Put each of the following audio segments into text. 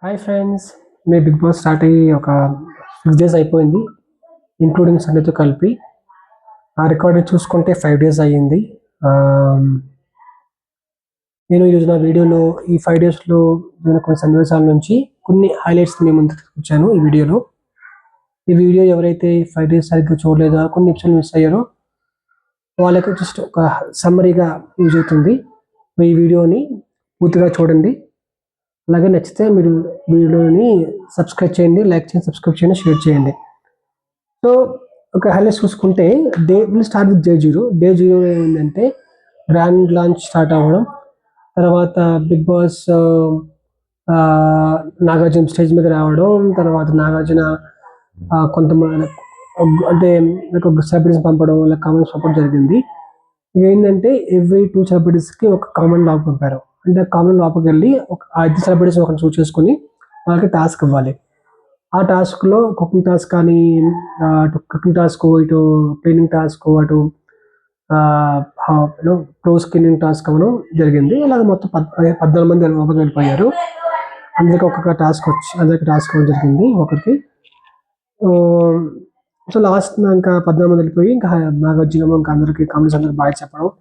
Hi friends, మీ big boss start అయ్యి ఒక 6 days అయిపోయింది, ఇంక్లూడింగ్ సండేతో కలిపి. ఆ రికార్డు చూసుకుంటే 5 డేస్ అయ్యింది. నేను ఈరోజు నా వీడియోలో ఈ 5 డేస్లో నేను కొన్ని సన్నివేశాల నుంచి కొన్ని హైలైట్స్ మీ ముందుకు వచ్చాను. ఈ వీడియో ఎవరైతే 5 డేస్ సరిగ్గా చూడలేదో, కొన్ని ఎపిసోడ్లు మిస్ అయ్యారో వాళ్ళకి జస్ట్ ఒక సమ్మరీగా యూజ్ అవుతుంది. ఈ వీడియోని పూర్తిగా చూడండి. అలాగే నచ్చితే మీరు వీడియోని సబ్స్క్రైబ్ చేయండి, లైక్ చేయండి, సబ్స్క్రైబ్ చేయండి, షేర్ చేయండి. సో ఒక హైలైట్స్ చూసుకుంటే will start with day zero ఏంటంటే గ్రాండ్ లాంచ్ స్టార్ట్ అవ్వడం. తర్వాత బిగ్ బాస్ నాగార్జున స్టేజ్ మీద రావడం. తర్వాత నాగార్జున కొంతమంది అంటే సెలబ్రిటీస్ పంపడం, కామెంట్స్ పంపడం జరిగింది. ఏంటంటే ఎవ్రీ 2 సెలబ్రిటీస్కి ఒక కామన్ లాగ్ పంపారు. అంటే కామన్ లోపలికి వెళ్ళి ఒక 5 సెలబ్రిటీస్ ఒకరిని చూస్ చేసుకుని వాళ్ళకి టాస్క్ ఇవ్వాలి. ఆ టాస్క్లో కుకింగ్ టాస్క్ కానీ, అటు కుకింగ్ టాస్క్, ఇటు క్లీనింగ్ టాస్క్, అటు ప్రో స్కిన్నింగ్ టాస్క్ అవ్వడం జరిగింది. ఇలాగ మొత్తం 14 మంది లోపలికి వెళ్ళిపోయారు. అందరికి ఒక్కొక్క టాస్క్ ఇవ్వడం జరిగింది ఒకరికి. సో లాస్ట్ ఇంకా 14 మంది వెళ్ళిపోయి ఇంకా నాగార్జున ఇంకా అందరికి కామెంట్స్ అందరికి బాగా చెప్పడం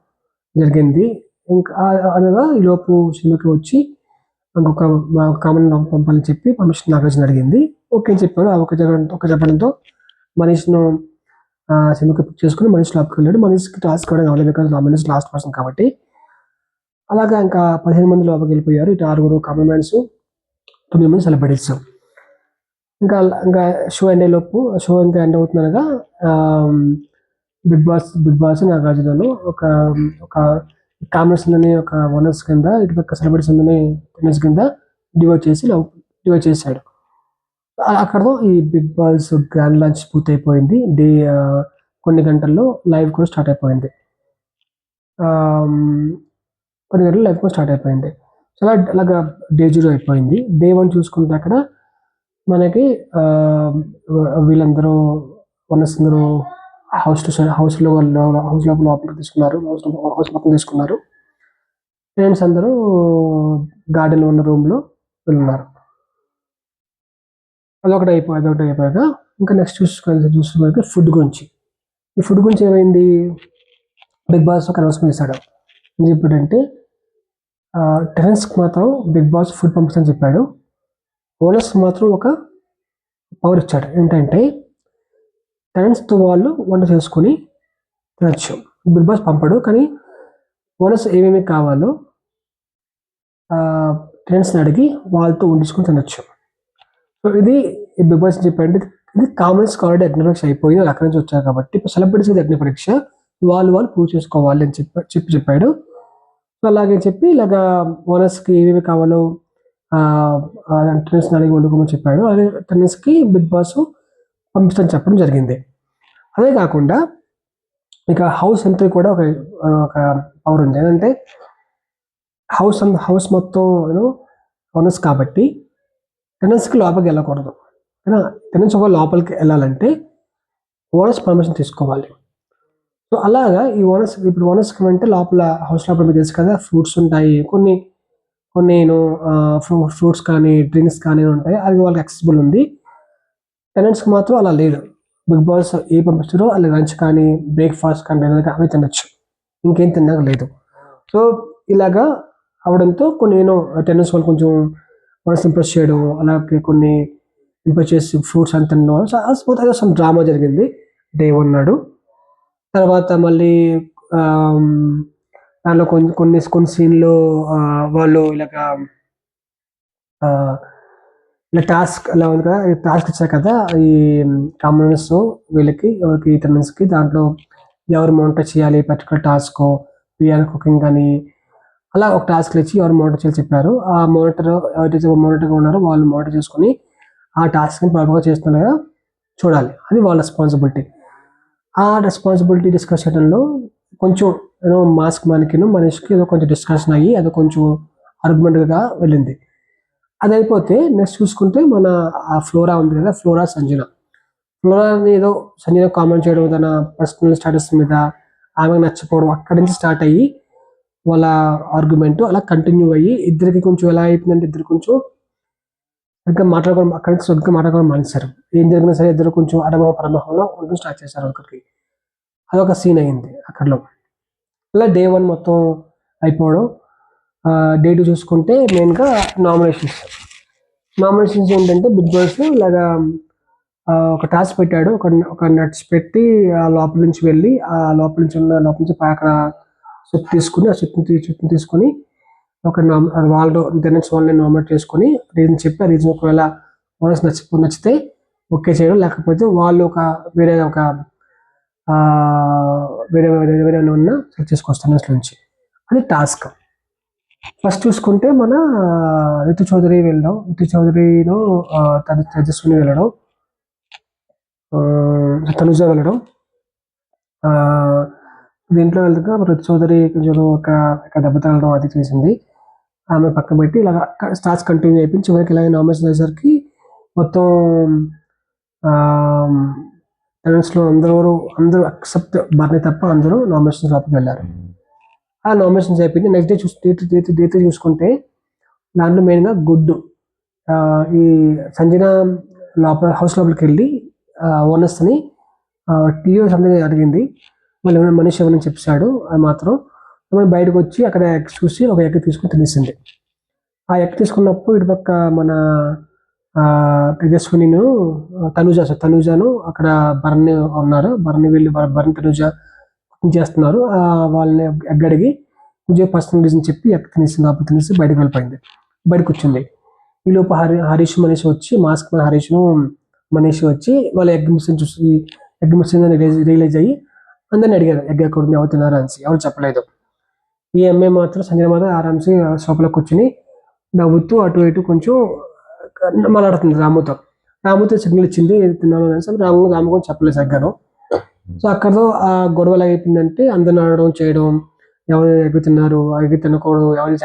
జరిగింది. ఇంకా అనగా ఈలోపు సినిమాకి వచ్చి ఇంకొక కామన్ పంపాలని చెప్పి పర్మిషన్ నాగార్జున అడిగింది. ఓకే చెప్పాడు. ఓకే చెప్పడంతో మనీష్ను సినిమాకి పిక్ చేసుకుని మనీష్ లోపలికి వెళ్ళాడు. మనీష్కి టాస్క్ కూడా కావాలి, బికాజ్ మనీష్ లాస్ట్ పర్సన్ కాబట్టి. అలాగా ఇంకా 15 మంది లోపలికి వెళ్ళిపోయారు. ఇటు 6 కామన్ మ్యాన్స్, 9 మంది సెలబ్రిటీస్. ఇంకా షో ఇంకా ఎండ్ అవుతుందనగా బిగ్ బాస్ నాగార్జునలో ఒక కామెంట్స్ ఉందని ఒక ఓనర్స్ కింద, ఇటు పక్క సెలబ్రిటీస్ ఉందని టెనర్స్ కింద డివైడ్ చేశాడు. అక్కడతో ఈ బిగ్ బాస్ గ్రాండ్ లాంచ్ పూర్తయిపోయింది. కొన్ని గంటల్లో లైవ్ కూడా స్టార్ట్ అయిపోయింది. సో అలాగా డే 0 అయిపోయింది. డే 1 చూసుకుంటే అక్కడ మనకి వీళ్ళందరూ ఓనర్స్ అందరూ హౌస్ లోపలికి తీసుకున్నారు. హౌస్ మొత్తం తీసుకున్నారు. ఫ్రెండ్స్ అందరూ గార్డెన్లో ఉన్న రూమ్లో ఉన్నారు. అదొకటి అయిపోయాక ఇంకా నెక్స్ట్ చూసుకుంటే ఫుడ్ గురించి. ఈ ఫుడ్ గురించి ఏమైంది, బిగ్ బాస్ ఒక అనౌన్స్మెంట్ చేశాడు. ఏం చెప్పాడంటే టెరెన్స్కి మాత్రం బిగ్ బాస్ ఫుడ్ పంపిస్తానని చెప్పాడు. ఓనర్స్కి మాత్రం ఒక పవర్ ఇచ్చాడు. ఏంటంటే టెరెన్స్తో వాళ్ళు వంట చేసుకొని తినచ్చు. బిగ్ బాస్ పంపడు, కానీ ఓనర్స్ ఏమేమి కావాలో టెరెన్స్ని అడిగి వాళ్ళతో వండించుకొని తినచ్చు. సో ఇది బిగ్ బాస్ చెప్పండి. ఇది కామన్స్ ఆల్రెడీ అగ్ని పరీక్ష అయిపోయి అక్కడి నుంచి వచ్చారు కాబట్టి ఇప్పుడు సెలబ్రిటీస్ అగ్ని పరీక్ష వాళ్ళు ప్రూవ్ చేసుకోవాలి అని చెప్పాడు. సో అలాగే చెప్పి ఇలాగా ఓనర్స్కి ఏమేమి కావాలో టెన్నిస్ అడిగి వండుకోమని చెప్పాడు. అదే టెన్నిస్కి బిగ్ బాస్ పంపిస్తాను చెప్పడం జరిగింది. అదే కాకుండా ఇక హౌస్ ఎంట్రీ కూడా ఒక పవర్ ఉంది. ఏంటంటే హౌస్ మొత్తం ఓనర్స్ కాబట్టి టెనెన్స్కి లోపలికి వెళ్ళకూడదు. టెనెన్స్ ఒక లోపలికి వెళ్ళాలంటే ఓనర్స్ పర్మిషన్ తీసుకోవాలి. సో అలాగా ఈ ఓనర్స్కి అంటే లోపల హౌస్ లోపల మీకు తెలుసు కదా, ఫ్రూట్స్ ఉంటాయి, కొన్ని ఫ్రూట్స్ కానీ డ్రింక్స్ కానీ ఉంటాయి. అది వాళ్ళకి యాక్సెసిబుల్ ఉంది. టెనెంట్స్కి మాత్రం అలా లేదు. బిగ్ బాస్ ఏ పంపిస్తారో అలా లంచ్ కానీ, బ్రేక్ఫాస్ట్ కానీ, డిన్నర్ కానీ అవి తినచ్చు, ఇంకేం తిన్నాక లేదు. సో ఇలాగా అవడంతో కొన్ని టెనెంట్స్ వాళ్ళు కొంచెం మనసు ఇంప్రెస్ చేయడం, అలాగే కొన్ని ఇంప్రెస్ చేసి ఫ్రూట్స్ అని తినడం. సో సమ్ డ్రామా జరిగింది డే 1 నాడు. తర్వాత మళ్ళీ దానిలో కొన్ని సీన్లో వాళ్ళు ఇలా టాస్క్ అలా ఉంది కదా, టాస్క్ ఇచ్చారు కదా ఈ కామనర్స్ వీళ్ళకి, ఎవరికి టెనెంట్స్కి. దాంట్లో ఎవరు మానిటర్ చేయాలి పర్టికులర్ టాస్క్, పిఆర్ కుకింగ్ కానీ అలా ఒక టాస్క్లు ఇచ్చి ఎవరు మానిటర్ చేయాలి చెప్పారు. ఆ ఎవరైతే మానిటర్గా ఉన్నారో వాళ్ళు మానిటర్ చేసుకుని ఆ టాస్క్ని ప్రాపర్గా చేస్తున్నారా చూడాలి. అది వాళ్ళ రెస్పాన్సిబిలిటీ. ఆ రెస్పాన్సిబిలిటీ డిస్కస్ చేయడంలో కొంచెం మాస్క్ మనీష్కి ఏదో కొంచెం డిస్కషన్ అయ్యి అది కొంచెం ఆర్గ్యుమెంట్గా వెళ్ళింది. అది అయిపోతే నెక్స్ట్ చూసుకుంటే మన ఫ్లోరా ఉంది కదా, ఫ్లోరాని ఏదో సంజన కామెంట్ చేయడం తన పర్సనల్ స్టేటస్ మీద, ఆమె నచ్చకపోవడం, అక్కడి నుంచి స్టార్ట్ అయ్యి వాళ్ళ ఆర్గ్యుమెంట్ అలా కంటిన్యూ అయ్యి ఇద్దరికి కొంచెం ఎలా అయిపోయిందంటే ఇద్దరు కొంచెం సరిగ్గా మాట్లాడుకోవడం, అక్కడి నుంచి సరిగ్గా మాట్లాడుకోవడం మానేశారు. ఏం జరిగినా సరే ఇద్దరు కొంచెం అడమో పరమోహంలో ఉండడం స్టార్ట్ చేశారు ఒకరికి. అదొక సీన్ అయింది అక్కడలో. ఇలా డే 1 మొత్తం అయిపోవడం. డే 2 చూసుకుంటే మెయిన్గా నామినేషన్స్. ఏంటంటే బిగ్ బాస్ ఇలాగా ఒక టాస్క్ పెట్టాడు. ఒక నట్స్ పెట్టి ఆ లోపల నుంచి వెళ్ళి ఆ లోపల నుంచి అక్కడ స్విప్ తీసుకుని ఆ స్విప్ని తీసుకొని ఒక వాళ్ళు ఇంటర్నెట్స్ వాళ్ళని నామినేట్ చేసుకొని రీజన్ చెప్పి ఆ రీజన్ ఒకవేళ ఓనర్స్ నచ్చితే ఓకే చేయడం, లేకపోతే వాళ్ళు వేరే వేరే ఉన్న సెలెక్ట్ చేసుకొస్తారు నుంచి. అది టాస్క్. ఫస్ట్ చూసుకుంటే మన రితు చౌదరి వెళ్ళడం, తేజస్విని వెళ్ళడం, తనుజ వెళ్ళడం. దీంట్లో వెళ్తాక రితు చౌదరి కొంచెం ఒక దెబ్బ తగలడం అది చేసింది. ఆమె పక్కన పెట్టి ఇలాగ స్టార్స్ కంటిన్యూ అయిపోయి చివరికి ఇలాగ నామినేషన్ అయ్యేసరికి మొత్తం టెనెంట్స్లో అందరూ ఎక్సెప్ట్ బర్నీ తప్ప అందరూ నామినేషన్ లోపలికి వెళ్ళారు. ఆ నామినేషన్స్ అయిపోయింది. నెక్స్ట్ డే చూసుకుంటే దాంట్లో మెయిన్గా గుడ్డు ఈ సంజన హౌస్ లోపలికి వెళ్ళి ఓనర్స్ని టీవీ సంథింగ్ అడిగింది. వాళ్ళు ఏమైనా మనిషి ఎవరైనా చెప్పాడు. అది మాత్రం బయటకు వచ్చి అక్కడ ఎగ్స్ చూసి ఒక ఎగ్ తీసుకుని తినేసింది. ఆ ఎగ్ తీసుకున్నప్పుడు ఇటుపక్క మన తేజస్వినిను తనుజను అక్కడ భరణి ఉన్నారు. భరణి తనుజ చేస్తున్నారు. వాళ్ళని ఎగ్ అడిగి కొంచెం పర్సనల్ రీజన్ చెప్పి ఎగ్ తినేసి బయటకు వెళ్ళిపోయింది. బయటకు వచ్చింది. ఈలోపు హరీష్ మనీష్ వచ్చి మాస్క్ హరీష్ను మనీష్ వచ్చి వాళ్ళ ఎగ్ మిషన్ రియలైజ్ అయ్యి అందరిని అడిగారు ఎగ్ ఎక్కడ ఎవరు తిన్నారా అని. ఎవరు చెప్పలేదు. ఈ అమ్మాయి మాత్రం సంజన మాత్రం ఆరామ్సే సోఫాలో కూర్చుని నవ్వుతూ అటు ఇటు కొంచెం మాట్లాడుతుంది రాముతో సిగ్నల్ ఇచ్చింది తిన్నాను అనేసి. రాము కూడా చెప్పలేదు సరిగ్గాను. సో అక్కడతో ఆ గొడవలు అయిపోయిందంటే అందరిని అడగడం చేయడం, ఎవరు ఎగ్గు తిన్నారు, ఎగ్గు తినకూడదు, ఎవరు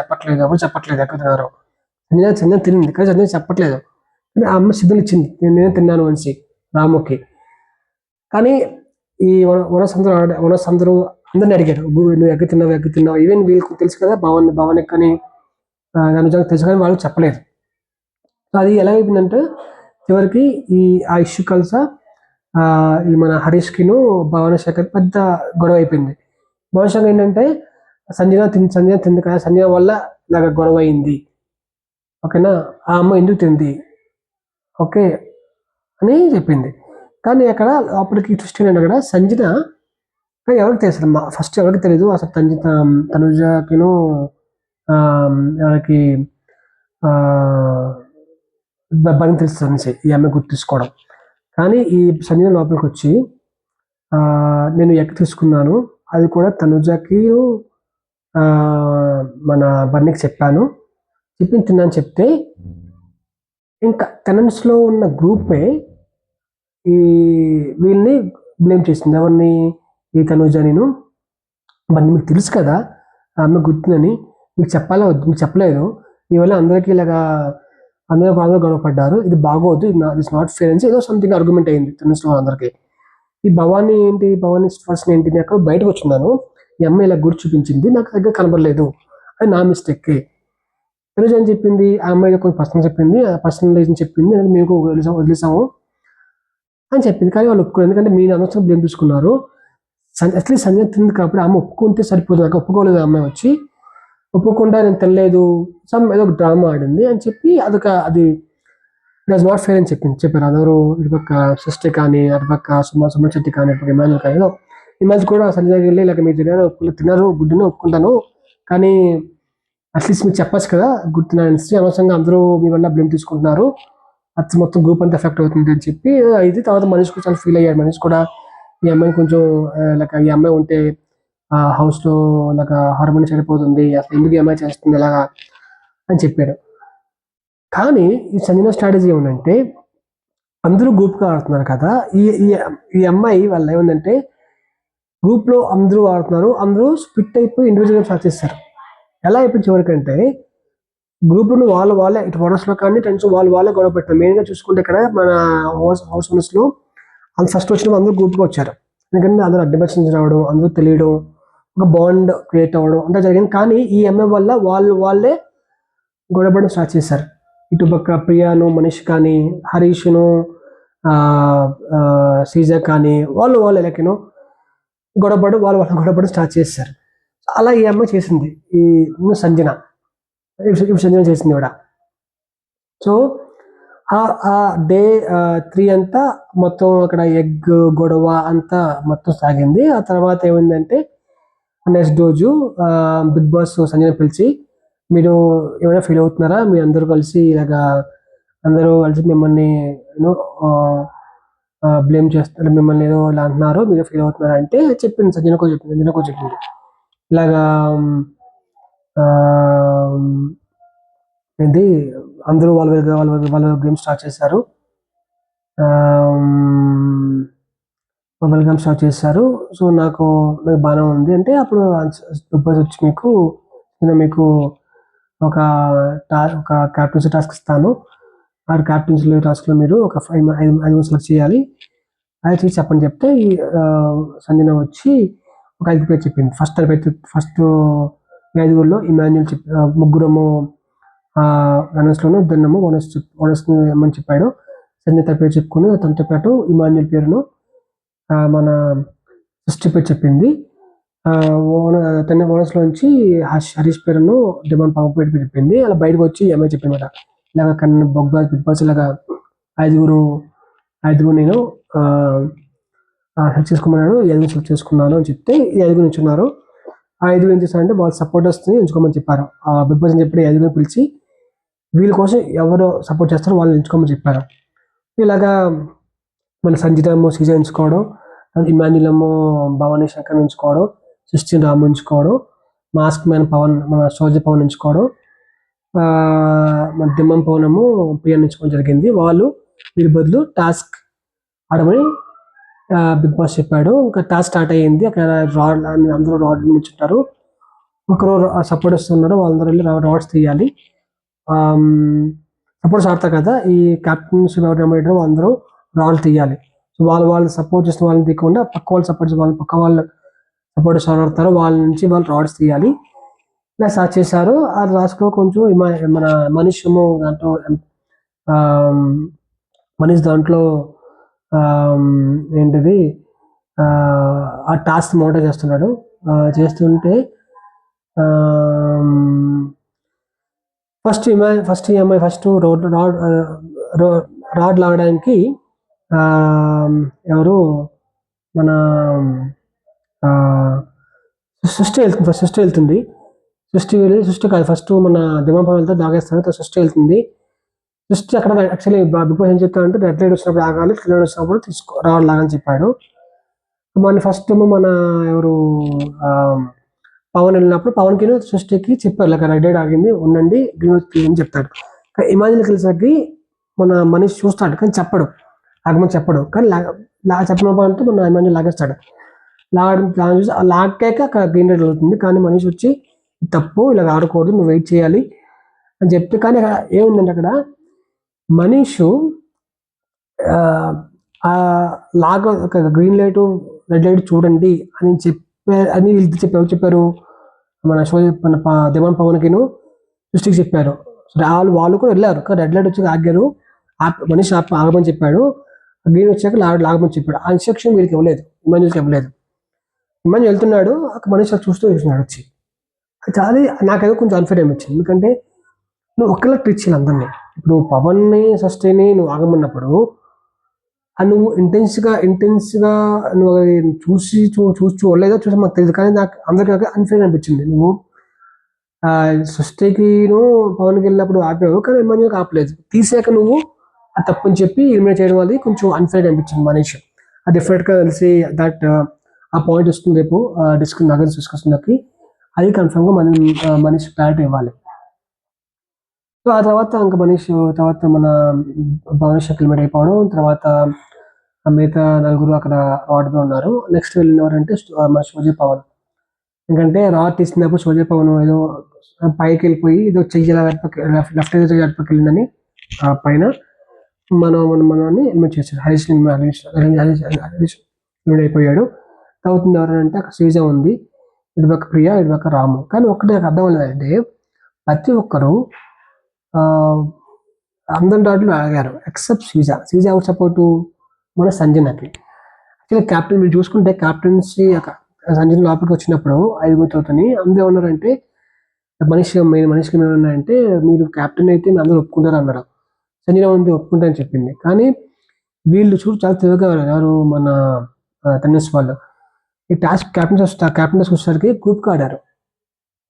చెప్పట్లేదు ఎగ్గు తిన్నారు. సంజన తినింది కానీ సంజన చెప్పట్లేదు. ఆ అమ్మ సిగ్నల్ ఇచ్చింది నేనే తిన్నాను అనేసి రాముకి. కానీ ఈ ఓనర్స్ అందరూ అందరిని అడిగారు నువ్వు ఎగ్గు తిన్నావు. ఈవెన్ వీళ్ళకి తెలుసు కదా భవన్ కానీ నిజంగా తెలుసు కానీ వాళ్ళు చెప్పలేదు. అది ఎలా అయిపోయిందంటే చివరికి ఆ ఇష్యూ కలిసా ఈ మన హరీష్కిను భువనేశ్వర్ పెద్ద గొడవ అయిపోయింది. భువనేశ్వర్ ఏంటంటే సంజన తింది కదా, సంజన వల్ల ఇలాగ గొడవ అయింది, ఓకేనా, ఆ అమ్మ ఎందుకు తింది ఓకే అని చెప్పింది. కానీ అక్కడ అప్పటికి ట్విస్ట్ ఏంటంటే అక్కడ సంజన ఎవరికి తెలుసు ఫస్ట్ ఎవరికి తెలియదు అసలు తనుజకిను ఎవరికి బని తెలుస్తుంది ఈ అమ్మాయి గుర్తించుకోవడం. కానీ ఈ సంజన లోపలికి వచ్చి నేను ఎగ్ తీసుకున్నాను, అది కూడా తనుజకి మన బన్నీకి చెప్పాను, తిన్నాను చెప్తే ఇంకా టెనెంట్స్లో ఉన్న గ్రూపే ఈ వీళ్ళని బ్లేమ్ చేసింది. ఎవరిని? ఈ తనుజ. నేను బన్నీ మీకు తెలుసు కదా ఆమె గుర్తుందని, మీకు చెప్పలేదు, ఇవల్ల అందరికీ ఇలాగా అందరూ గొడవపడ్డారు, ఇది బాగోదు, ఇట్స్ నాట్ ఫేర్ అని ఏదో సంథింగ్ ఆర్గ్యుమెంట్ అయింది టెనెంట్స్లో అందరికీ. ఈ భవానీ పర్సన్ ఏంటి, నేను అక్కడ బయటకు వచ్చిన్నాను, ఈ అమ్మాయి ఇలా గుర్తు చూపించింది, నాకు దగ్గర కనబడలేదు, అది నా మిస్టేక్. తనుజ అని చెప్పింది, ఆ అమ్మాయి కొంచెం పర్సనల్ చెప్పింది, పర్సనలైజేషన్ చెప్పింది, మేము వదిలేసాము అని చెప్పింది. కానీ వాళ్ళు ఒప్పుకోలేదు, ఎందుకంటే మీరు అనవసరం బ్లేమ్ తీసుకున్నారు. అట్లీస్ట్ సంజన తింది కాబట్టి ఆమె ఒప్పుకుంటే సరిపోతుంది, నాకు ఒప్పుకోలేదు. అమ్మాయి వచ్చి ఒప్పుకుండా నేను తినలేదు, ఏదో ఒక డ్రామా ఆడింది అని చెప్పి అది ఇట్ నాట్ ఫేర్ అని చెప్పారు అందరూ. ఇటుపక్క సృష్టి కానీ, అటుపక్క సుమన్ శెట్టి కానీ, ఇటుపక్క ఇమాన్యుల్ కానీ, ఇమాన్యుల్ కూడా సంజయ్ వెళ్ళి ఇలాగ మీరు తిన్నారు గుడ్డుని ఒప్పుకుంటాను, కానీ అట్లీస్ట్ మీరు చెప్పచ్చు కదా గుడ్ తిన్నాను, అనవసరంగా అందరూ మీ వల్ల బ్లేమ్ తీసుకుంటున్నారు, అది మొత్తం గ్రూప్ అంతా ఎఫెక్ట్ అవుతుంది అని చెప్పి అయితే తర్వాత మనిషి కూడా చాలా ఫీల్ అయ్యాడు. మనిషి కూడా ఈ అమ్మాయిని కొంచెం ఈ అమ్మాయి ఉంటే హౌస్లో హార్మోని సరిపోతుంది, అసలు ఎందుకు ఈ అమ్మాయి చేస్తుంది ఇలాగా అని చెప్పాడు. కానీ ఈ సంజన స్ట్రాటజీ ఏమంటే అందరూ గ్రూప్గా ఆడుతున్నారు కదా, ఈ అమ్మాయి వల్ల ఏమందంటే గ్రూప్లో అందరూ ఆడుతున్నారు, అందరూ స్ప్లిట్ అయిపోయి ఇండివిజువల్గా స్టార్ట్ చేస్తారు. ఎలా అయిపోయింది చివరికంటే గ్రూప్లో వాళ్ళే ఇటు ఓనర్స్లో కానీ టెన్స్ వాళ్ళే గొడవ పెట్టారు. మెయిన్గా చూసుకుంటే ఇక్కడ మన హౌస్ ఓనర్స్లో ఫస్ట్ వచ్చిన అందరూ గ్రూప్గా వచ్చారు, ఎందుకంటే అందరూ అడ్డపర్సన్స్ రావడం, అందరూ తెలియడం, ఒక బాండ్ క్రియేట్ అవ్వడం అంతా జరిగింది. కానీ ఈ అమ్మాయి వల్ల వాళ్ళే గొడవపడడం స్టార్ట్ చేశారు. ఇటుపక్క ప్రియాను మనీష్ కానీ హరీష్ను శ్రీజ కానీ వాళ్ళు ఎలాగేనో గొడవపడి స్టార్ట్ చేశారు. అలా ఈ అమ్మాయి చేసింది, ఈ సంజన సంజన చేసింది కూడా. సో ఆ డే 3 అంతా మొత్తం అక్కడ ఎగ్ గొడవ అంతా మొత్తం సాగింది. ఆ తర్వాత ఏమైందంటే నెక్స్ట్ రోజు బిగ్ బాస్ సంజన పిలిచి, మీరు ఏమైనా ఫీల్ అవుతున్నారా, మీ అందరూ కలిసి ఇలాగా అందరూ కలిసి మిమ్మల్ని యూనో బ్లేమ్ చేస్తారు, మిమ్మల్ని ఏదో ఇలా అంటున్నారు, మీరు ఫీల్ అవుతున్నారా అంటే చెప్పింది, సంజనకు చెప్పింది ఇలాగా ఏంటి అందరూ వాళ్ళ గేమ్ స్టార్ట్ చేశారు, గేమ్ స్టార్ట్ చేశారు. సో నాకు బాగానే ఉంది అంటే అప్పుడు బిగ్ బాస్ వచ్చి మీకు ఒక క్యాప్టెన్సీ టాస్క్ ఇస్తాను, ఆ క్యాప్టెన్సీ టాస్క్లో మీరు ఒక 5 సెలెక్ట్ చేయాలి, అది చేసి చెప్పండి చెప్తే ఈ సంజన వచ్చి ఒక 5 పేరు చెప్పింది. ఫస్ట్ 5గురిలో ఇమాన్యుల్ ముగ్గురము రన్నర్స్లోనూ ఇద్దరినేమో ఓనర్స్ని ఏమని చెప్పాడు. సంజన పేరు చెప్పుకుని తనతో పాటు ఇమాన్యుల్ పేరును మన సృష్టి పేరు చెప్పింది. తన ఓనర్స్లోంచి హరీష్ పేరును డిమాండ్ పవన్ పేరు చెప్పింది. అలా బయటకు వచ్చి ఏమై చెప్పిందట, ఇలాగ బిగ్ బాస్ ఇలాగా ఐదుగురు నేను సెలెక్ట్ చేసుకోమన్నాడు, 5 సెలెక్ట్ చేసుకున్నాను అని చెప్తే ఈ 5 నిల్చున్నారు. ఆ 5 ఏం చేశారంటే వాళ్ళ సపోర్టర్స్ని ఎంచుకోమని చెప్పారు. బిగ్ బాస్ అని చెప్పి 5 పిలిచి వీళ్ళ కోసం ఎవరు సపోర్ట్ చేస్తారో వాళ్ళని ఎంచుకోమని చెప్పారు. ఇలాగా మన సంజితేమో శ్రీజ ఎంచుకోవడం, ఇమాన్యులేమో భవానీ శంకర్ ఎంచుకోవడం, సృష్టి రాము ఎంచుకోవడం, మాస్క్ మ్యాన్ మన సోల్జర్ పవన్ ఎంచుకోవడం, మన దిమ్మం పవన్ ఏమో ప్రియాని ఎంచుకోవడం జరిగింది. వీరి బదులు టాస్క్ ఆడమని బిగ్ బాస్ చెప్పాడు. ఇంకా టాస్క్ స్టార్ట్ అయ్యింది. అక్కడ అందరూ రాడ్ నిల్చుంటారు. ఒకరు సపోర్టర్స్ ఉన్నారు, వాళ్ళందరూ వెళ్ళి రాడ్స్ తీయాలి. సపోర్ట్స్ ఆడతారు కదా, ఈ క్యాప్టెన్షిప్ ఎవరు అందరూ రాడ్లు తీయాలి. సో వాళ్ళు సపోర్ట్ చేసిన వాళ్ళని తీయకుండా పక్క వాళ్ళు సపోర్టర్స్ ఆడతారు, వాళ్ళ నుంచి వాళ్ళు రాడ్స్ తీయాలి. ఇలా స్టార్ట్ చేశారు. ఆ రాస్లో కొంచెం మన మనీష్ దాంట్లో ఏంటిది ఆ టాస్క్ మోటర్ చేస్తున్నాడు. చేస్తుంటే ఫస్ట్ రాడ్ లాగడానికి ఎవరు మన సృష్టి వెళ్తుంది. సృష్టి కాదు, ఫస్ట్ మన దిమాపం వెళ్తే లాగేస్తాడు, సృష్టి వెళ్తుంది. సృష్టి అక్కడ యాక్చువల్లీ బిగ్ బాస్ ఏం చెప్తాడంటే రెడ్ లైట్ వచ్చినప్పుడు ఆగాలి, గ్రీన్ లైట్ వచ్చినప్పుడు రాడ్ లాగని చెప్పాడు. మన ఫస్ట్ మన ఎవరు పవన్ వెళ్ళినప్పుడు పవన్కి సృష్టికి చెప్పారు, ఇలా రెడ్ లైట్ ఆగింది, ఉండండి, గ్రీన్ అని చెప్తాడు. కానీ ఇమాజిన్ కలిసరికి మన మనిషి చూస్తాడు కానీ చెప్పడు, ఆగమని చెప్పడు. కానీ చెప్పినప్పుడు మన ఇమాజిన్ లాగేస్తాడు. లాగాక అక్కడ గ్రీన్ లైట్ అవుతుంది. కానీ మనిషి వచ్చి తప్పు, ఇలా ఆడకూడదు, నువ్వు వెయిట్ చేయాలి అని చెప్తే, కానీ అక్కడ ఏముందంటే అక్కడ Manish green light red light చూడండి అని చెప్పారు. మన దివాన్ పవన్కిను సృష్టికి చెప్పారు. వాళ్ళు కూడా వెళ్ళారు, కానీ రెడ్ లైట్ వచ్చి ఆగారు, మనిషి ఆగమని చెప్పాడు, గ్రీన్ వచ్చాక లాగమని చెప్పాడు. ఆ ఇన్స్ట్రక్షన్ వీళ్ళకి ఇవ్వలేదు, ఇమాన్యుల్కి ఇవ్వలేదు. ఇమాన్యుల్ వెళ్తున్నాడు, అక్కడ మనిషి చూస్తున్నాడు వచ్చి. అది నాకేదో కొంచెం అన్ఫేర్ అనిపించింది, ఎందుకంటే నువ్వు ఒక్కలా ట్రీట్ చేయాలి అందరినీ. ఇప్పుడు పవన్ని సస్టైన్ నువ్వు ఆగమన్నప్పుడు నువ్వు ఇంటెన్స్గా నువ్వు చూసి చూడలేదో చూసి మాకు తెలియదు, కానీ నాకు అందరికీ అన్ఫేర్ అనిపించింది. నువ్వు సృష్టికిను పవన్కి వెళ్ళినప్పుడు ఆపావు, కానీ ఇమాన్యుల్కి ఆపలేదు. తీసాక నువ్వు ఆ తప్పని చెప్పి ఎలిమినేట్ చేయడం అది కొంచెం అన్ఫేర్ అనిపించింది మనిషి. అది డెఫినెట్గా తెలిసి దట్ ఆ పాయింట్ వస్తుంది రేపు డిస్కషన్లోకి, అది కన్ఫర్మ్గా మనిషి క్లారిటీ ఇవ్వాలి. సో ఆ తర్వాత ఇంకా తర్వాత మన భవనేష్ ఎలిమినేట్ అయిపోవడం, తర్వాత మిగతా నలుగురు అక్కడ రాడ్లో ఉన్నారు. నెక్స్ట్ వెళ్ళినవారంటే మన సోజీ పవన్. ఎందుకంటే రాడ్ తీసినప్పుడు సోజీ పవన్ ఏదో పైకి వెళ్ళిపోయి ఏదో చెయ్యి లెఫ్ట్ ఏదో చెయ్యి అటుపక్క వెళ్ళిందని పైన మనల్ని ఎలిమినేట్ చేశాడు. హరీష్ ఎలిమినేట్ అయిపోయాడు. అవుతుంది ఎవరంటే అక్కడ శ్రీజ ఉంది, ఇటుపక్క ప్రియా, ఇటుపక్క రాము. కానీ ఒక్కటే నాకు అర్థం లేదంటే ప్రతి ఒక్కరు అందరి డాట్లు ఆగారు ఎక్సెప్ట్ శ్రీజ అవుట్ సపోర్టు మన సంజనకి. యాక్చువల్లీ క్యాప్టెన్ మీరు చూసుకుంటే క్యాప్టెన్సీ సంజన లోపలికి వచ్చినప్పుడు ఐదుగురితోని అందరూ ఏమన్నారంటే మనిషికి ఏమన్నారంటే మీరు క్యాప్టెన్ అయితే మీరు అందరూ ఒప్పుకుంటారు అన్నారు. సంజన ఉంది ఒప్పుకుంటారని చెప్పింది. కానీ వీళ్ళు చూడు చాలా తెలివిగా ఎవరు మన టెన్నిస్ వాళ్ళు ఈ టాస్క్ క్యాప్టెన్స్ వచ్చేసరికి గ్రూప్గా ఆడారు.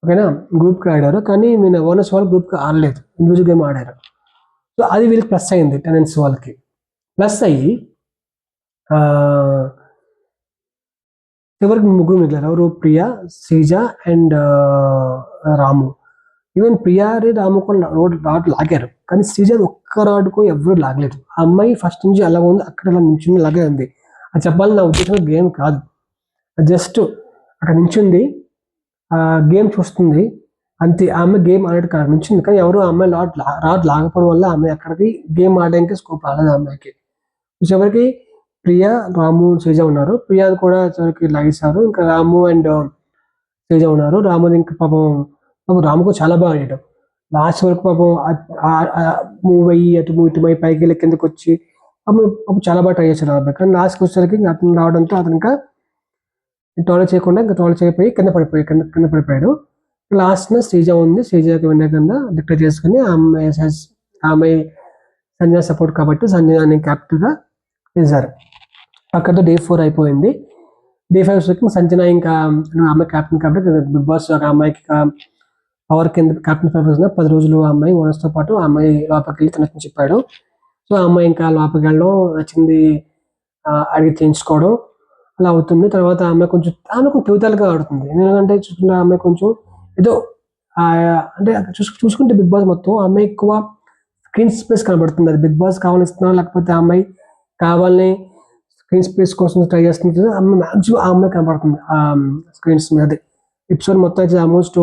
ఓకేనా, గ్రూప్గా ఆడారు. కానీ నేను ఓనర్స్ వాళ్ళు గ్రూప్గా ఆడలేదు, ఇండివిజువల్ గేమ్ ఆడారు. సో అది వీళ్ళకి ప్లస్ అయింది టెనెన్స్ వాళ్ళకి. ప్లస్ అయ్యి చివరికి ముగ్గురు మిగిలారు. ఎవరు? ప్రియా, శ్రీజ అండ్ రాము. ఈవెన్ ప్రియా రాము కూడా రాడ్ లాగారు, కానీ శ్రీజ ఒక్క రాడ్కు ఎవరు లాగలేదు. ఆ అమ్మాయి ఫస్ట్ నుంచి అలా ఉంది, అక్కడ అలా నించుని లాగే ఉంది. అది చెప్పాలని నా ఉద్దేశంలో గేమ్ కాదు, జస్ట్ అక్కడ నించుంది, గేమ్ చూస్తుంది అంతే. ఆమె గేమ్ ఆడేది కాదు, నించుంది. కానీ ఎవరు ఆ అమ్మాయి రాడ్ లాగకపోవడం వల్ల ఆమె అక్కడికి గేమ్ ఆడడానికి స్కోప్ రాలేదు ఆ అమ్మాయికి. చివరికి ప్రియా, రాము, శ్రీజ ఉన్నారు. ప్రియా కూడా చివరికి లాగేశారు. ఇంకా రాము అండ్ శ్రీజ ఉన్నారు. రాము ఇంకా పాపం రాముకు చాలా బాగా ఆడాడు. లాస్ట్ వరకు పాపం మూవ్ అయ్యి ఇటు పైకి వెళ్ళి కిందకి వచ్చి పాపం చాలా బాగా ట్రై చేశాడు అబ్బాయి. కానీ లాస్ట్కి వచ్చేసరికి అతను రావడంతో అతను ఇంకా టాయిలెట్ చేయకుండా ఇంకా టాయిలెట్ చేయకపోయి కింద పడిపోయాడు. లాస్ట్న శ్రీజ ఉంది, శ్రీజకి వినే కింద డిక్లేర్ చేసుకుని ఆమె సంజన సపోర్ట్ కాబట్టి సంజనాని క్యాప్టెన్గా వేశారు. అక్కడతో Day 4 అయిపోయింది. Day 5 వచ్చేసరికి సంజన ఇంకా ఆమె క్యాప్టెన్ కాబట్టి బిగ్ బాస్ ఒక అమ్మాయికి పవర్ కింద క్యాప్టెన్ 10 రోజులు ఆ అమ్మాయి ఓనర్స్తో పాటు ఆ అమ్మాయి లోపలికి వెళ్ళి తనని చెప్పాడు. సో ఆ అమ్మాయి ఇంకా లోపలికి వెళ్ళడం, నచ్చింది అడిగి చేయించుకోవడం అలా అవుతుంది. తర్వాత ఆమె కొంచెం ట్యూతల్గా ఆడుతుంది. ఎందుకంటే చూసుకుంటే ఆమె కొంచెం ఏదో అంటే చూసుకుంటే బిగ్ బాస్ మొత్తం ఆమె ఎక్కువ స్క్రీన్ స్పేస్ కనబడుతుంది. అది బిగ్ బాస్ కావాలిస్తున్నా లేకపోతే ఆ అమ్మాయి కావాలని స్క్రీన్ స్పేస్ కోసం ట్రై చేస్తుంది. ఆమె మ్యాక్సిమం ఆ అమ్మాయి కనబడుతుంది స్క్రీన్స్ మీద. ఎపిసోడ్ మొత్తం అయితే ఆల్మోస్ట్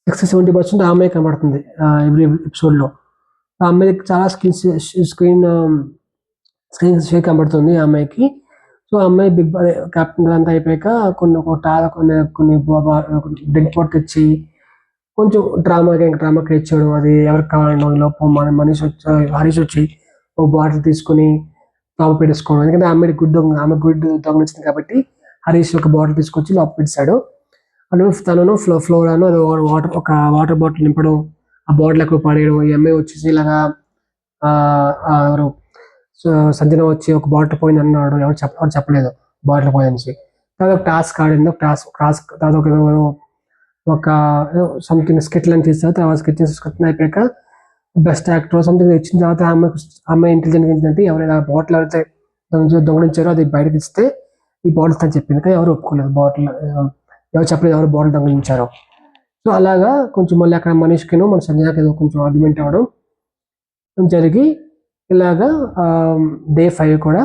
60-70% ఆ అమ్మాయి కనబడుతుంది ఎవ్రీ ఎపిసోడ్లో. ఆ అమ్మాయికి చాలా స్క్రీన్ షేర్ కనబడుతుంది ఆ అమ్మాయికి. సో ఆ అమ్మాయి బిగ్ బాస్ క్యాప్టెన్ అంతా అయిపోయాక కొన్ని డెడ్ బాట్ తెచ్చి కొంచెం డ్రామా క్రియేట్ చేయడం. అది ఎవరికి కావాలనో లోపం హరీష్ వచ్చి ఒక బాటిల్ తీసుకుని లోపల పెట్టేసుకోవడం. ఎందుకంటే ఆమె గుడ్ దొంగ కాబట్టి హరీష్ ఒక బాటిల్ తీసుకొచ్చి లోపల పెట్టాడు. తనను ఫ్లోరాను అది ఒక వాటర్ బాటిల్ నింపడం, ఆ బాటిల్ ఎక్కువ పడేయడం. ఈ అమ్మాయి వచ్చేసి ఇలాగా ఎవరు సంజన వచ్చి ఒక బాటిల్ పోయింది అన్నాడు, ఎవరు చెప్పలేదు బాటిల్ పోయింది. తర్వాత ఒక టాస్క్ ఆడింది. తర్వాత ఒక సంథింగ్ స్కిట్ లని చేస్తారు. తర్వాత స్కిట్ అయిపోయాక బెస్ట్ యాక్టర్ సంథింగ్ ఇచ్చిన తర్వాత అమ్మాయి ఇంటెలిజెంట్ ఏంటంటే ఎవరైనా బాటిల్ అయితే దొంగలించారో అది బయటకి ఇస్తే ఈ బాటిల్ అని చెప్పింది. కానీ ఎవరు ఒప్పుకోలేదు, బాటిల్ ఎవరు చెప్పలేదు ఎవరు బాటిల్ దొంగలించారో. సో అలాగా కొంచెం మళ్ళీ అక్కడ మనీష్కిను మన సంజనాకి ఏదో కొంచెం ఆర్గ్యుమెంట్ అవ్వడం జరిగి ఇలాగా Day 5 కూడా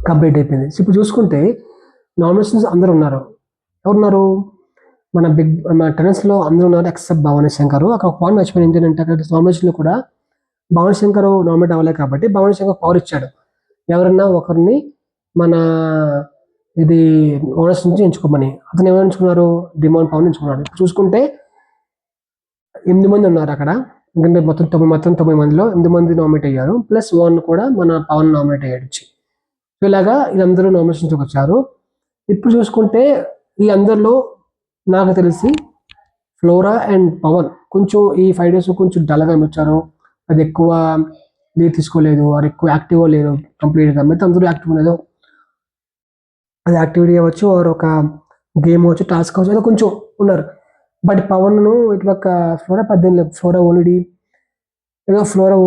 కంప్లీట్ అయిపోయింది. ఇప్పుడు చూసుకుంటే నామినేషన్స్ అందరూ ఉన్నారు. ఎవరున్నారు? మన టెనెన్స్లో అందరూ ఉన్నారు ఎక్సెప్ట్ భవానీ శంకర్. అక్కడ ఒక పాయింట్ మర్చిపోయింది ఏంటంటే అక్కడ నామినేషన్లో కూడా భవానీ శంకర్ నామినేట్ అవ్వలేదు కాబట్టి భవానీ శంకర్ పవర్ ఇచ్చాడు. ఎవరన్నా ఒకరిని మన ఇది ఓనర్స్ నుంచి ఎంచుకోమని. అతను ఎవరు ఎంచుకున్నారు? డిమాండ్ పవన్ ఎంచుకున్నాడు. చూసుకుంటే 8 మంది ఉన్నారు అక్కడ. ఎందుకంటే మొత్తం 9 మందిలో 8 మంది నామినేట్ అయ్యారు. ప్లస్ 1 కూడా మన పవన్ నామినేట్ అయ్యాడు. సో ఇలాగా వీళ్ళందరూ నామినేషన్స్కి వచ్చారు. ఇప్పుడు చూసుకుంటే ఈ అందరిలో నాకు తెలిసి ఫ్లోరా అండ్ పవన్ కొంచెం ఈ 5 days కొంచెం డల్గా వచ్చారు. అది ఎక్కువ లీడ్ తీసుకోలేదు, వారు ఎక్కువ యాక్టివ్గా లేరు కంప్లీట్గా. మిగతా అందరూ యాక్టివ్ లేదు. అది యాక్టివిటీ అవ్వచ్చు, వారు ఒక గేమ్ అవ్వచ్చు, టాస్క్ అవ్వచ్చు, ఏదో కొంచెం ఉన్నారు. బట్ పవన్ను ఇటుపక్క ఫ్లోరా పెద్ద ఫ్లోరా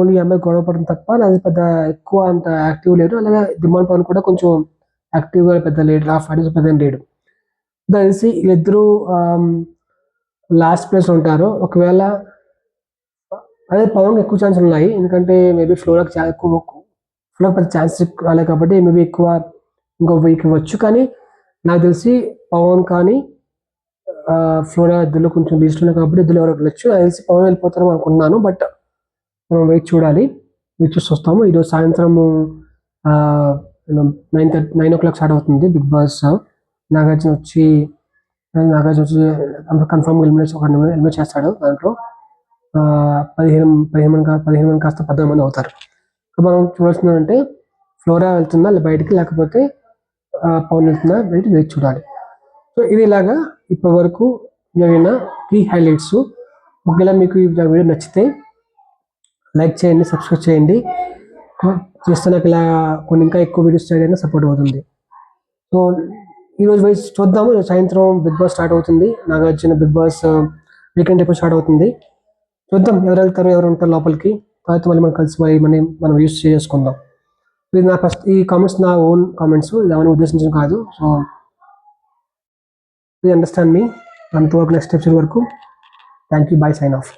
ఓన్లీ అమ్మాయి గొడవ పడడం తప్ప అది పెద్ద ఎక్కువ అంత యాక్టివ్ లేడు. అలాగే డిమాండ్ పవన్ కూడా కొంచెం యాక్టివ్గా పెద్ద లేడు, ఆ 5 days పెద్ద లేడు. తెలిసి వీళ్ళిద్దరూ లాస్ట్ ప్లేస్లో ఉంటారు. ఒకవేళ అదే పవన్కి ఎక్కువ ఛాన్సులు ఉన్నాయి, ఎందుకంటే మేబీ ఫ్లోరాకి చాలా ఎక్కువ పెద్ద ఛాన్స్ రాలేదు కాబట్టి మేబీ ఎక్కువ ఇంకో వీక్ ఇవ్వచ్చు. కానీ నాకు తెలిసి పవన్ కానీ ఫ్లోరా ఇద్దరు కొంచెం లీస్ట్ ఉన్నాయి కాబట్టి ఇద్దరు ఎవరు వెళ్ళొచ్చు. నాకు తెలిసి పవన్ వెళ్ళిపోతారని అనుకున్నాను. బట్ మనం వెయిట్ చూసి వస్తాము. ఈరోజు సాయంత్రం 9 o'clock స్టార్ట్ అవుతుంది బిగ్ బాస్. నాగార్జున వచ్చి కన్ఫర్మ్ ఎలిమినేట్ చేస్తాడు దాంట్లో. పదిహేను మంది కాస్త 14 మంది అవుతారు. మనం చూడాల్సిందంటే ఫ్లోరా వెళ్తుందా బయటికి, లేకపోతే పవన్ వెళ్తుందా బయటికి వేచి చూడాలి. సో ఇది ఇలాగా ఇప్పటి వరకు జరిగిన కీ హైలైట్స్. ఒకవేళ మీకు ఈ వీడియో నచ్చితే లైక్ చేయండి, సబ్స్క్రైబ్ చేయండి. చేస్తే నాకు ఇలా కొన్ని ఇంకా ఎక్కువ వీడియోస్ చేయడానికి సపోర్ట్ అవుతుంది. సో ఈరోజు వైజ్ చూద్దాము. సాయంత్రం బిగ్ బాస్ స్టార్ట్ అవుతుంది. నాగార్జున బిగ్ బాస్ వీకెండ్ ఎప్పుడు స్టార్ట్ అవుతుంది. చూద్దాం ఎవరు వెళ్తారు, ఎవరు ఉంటారు లోపలికి. తర్వాత మళ్ళీ మనం కలిసి మనం యూస్ చేసుకుందాం. ఇది నా ఫస్ట్ ఈ కామెంట్స్ నా ఓన్ కామెంట్స్, ఇది ఏమైనా ఉద్దేశించడం కాదు. So please understand me. అంతవరకు నెక్స్ట్ ఎపిసోడ్ వరకు thank you, bye, sign of.